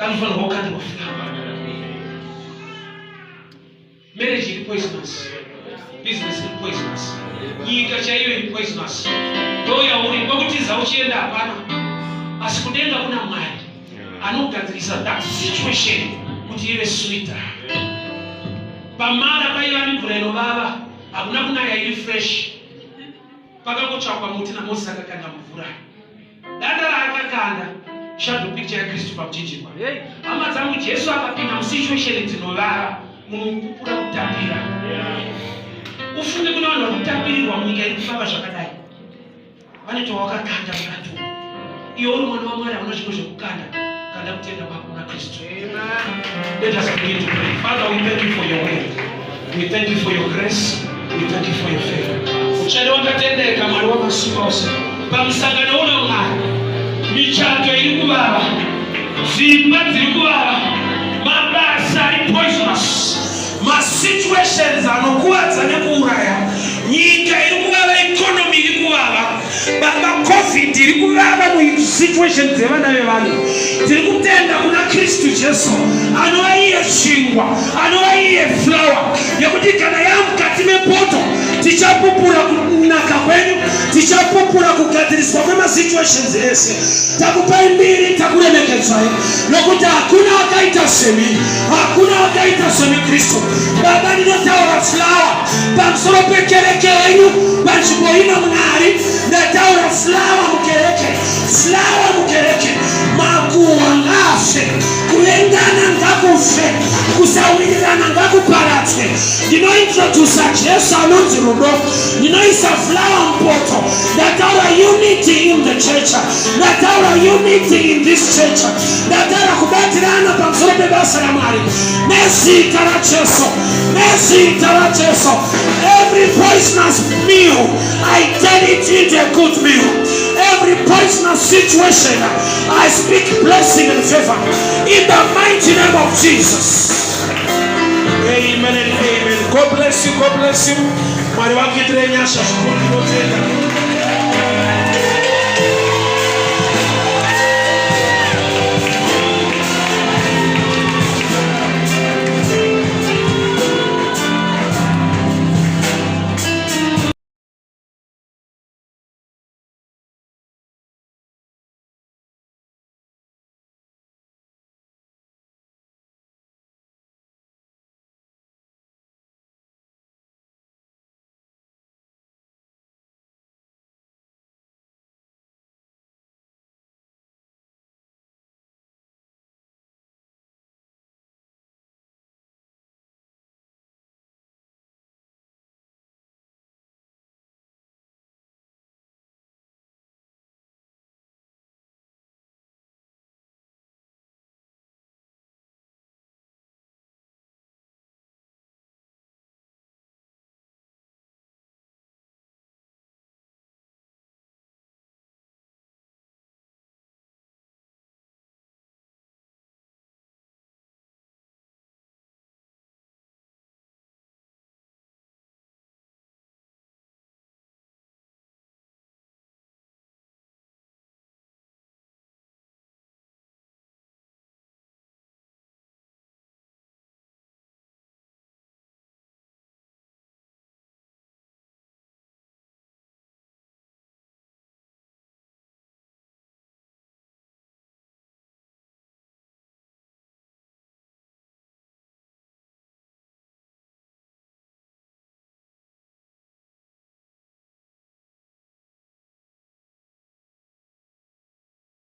anofanirwa kukandwa flower. Marriage iri poisonous, business iri poisonous, nyika chaiyo iri poisonous. Ndoya uri kwakutiza uchienda hapana, asi kudenga kuna Mwari anogadzirisa that situation kuti ive sweeter. Pamara paiva nemvura inovava, hakuna kunaya iri fresh. Pakangotsvakwa muti naMozisi akakanda mvura. Danda raakakanda shadow picture yaKristu pamuchinjikwa. Hama dzangu, Jesu akapinda musituation dzinovava, munopupura kutapira. Ufunge kuna vanhu vari kutapirirwa munyika iri kufamba zvakadai. Vane tawakakanda mukati umu. Iwe uri mwana waMwari hauna zvimwe zvekukanda. Kanda kutenda kwako kuna Kristu. Let us begin to pray. Father, we thank you for your word. We thank you for your grace. We thank you for your favor. Uchade wakatendeka Mwari wamasiku ose. Pamusangano uno Mwari, michato iri kuvava, dzimba dziri kuvava, mabasa ari poisonous, ma situations anokuwadza nekuuraya, nyika iri kuvava, economy iri kuvava, baba COVID iri kuvava mu situation dzevana vevanhu. Tiri kutenda kuna Kristu Jesu anova iye chingwa, anova iye flower yekuti kana yamukati mepoto tichapupura kunaka kwenyu, tichapupura kugadziriswa kwemasituations ese. Takupai mbiri, takuremekedzai nokuti hakuna wakaita semi, hakuna wakaita semi Kristu. Baba, ndinotaura flower pamusoro pekereke yenyu panzvimbo ino Mwari. Ndataura flower mukereke, flower mukereke. Makuhwa ngafe, kuengana ngakufe, kusawirirana ngakuparadzwe. Ndinointrodusa Jesu anonzi rudo, ndinoisa flower mupoto. Ndataura unity in the church, ndataura unity in this church, ndataura kubatirana pamusoro pebasa raMwari nezita raJesu, nezita raJesu. Every poisonous meal, I turn it into a good meal. Every poisonous situation, I speak blessing and favor in the mighty name of Jesus. Amen and amen. God bless you. God bless you. Mwari wake tirenyasha shukuru.